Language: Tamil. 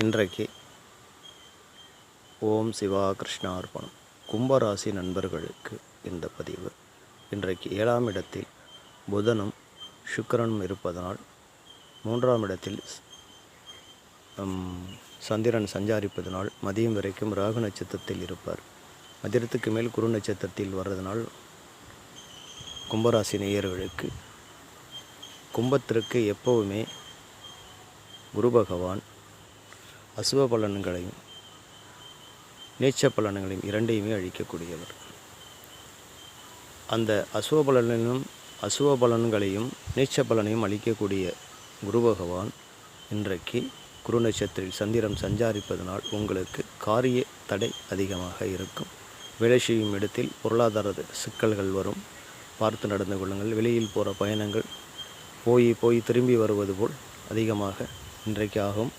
இன்றைக்கு ஓம் சிவா கிருஷ்ணார்ப்பணம் கும்பராசி நண்பர்களுக்கு இந்த பதிவு. இன்றைக்கு 7ஆம் இடத்தில் புதனும் சுக்கிரனும் இருப்பதனால் 3ஆம் இடத்தில் சந்திரன் சஞ்சாரிப்பதனால் மதியம் வரைக்கும் ராகு நட்சத்திரத்தில் இருப்பார். மதியத்துக்கு மேல் குரு நட்சத்திரத்தில் வர்றதுனால் கும்பராசி நேயர்களுக்கு கும்பத்திற்கு எப்போவுமே குரு பகவான் அசுப பலன்களையும் நீச்ச பலன்களையும் இரண்டையுமே அழிக்கக்கூடியவர். அந்த அசுப பலன்களையும் நீச்ச பலனையும் அளிக்கக்கூடிய குரு பகவான் இன்றைக்கு குரு நட்சத்திரத்தில் சந்திரன் சஞ்சாரிப்பதனால் உங்களுக்கு காரிய தடை அதிகமாக இருக்கும். வேலை செய்யும் இடத்தில் பொருளாதார சிக்கல்கள் வரும். பார்த்து நடந்து கொள்ளுங்கள். வெளியில் போகிற பயணங்கள் போய் திரும்பி வருவது போல் அதிகமாக இன்றைக்கு ஆகும்.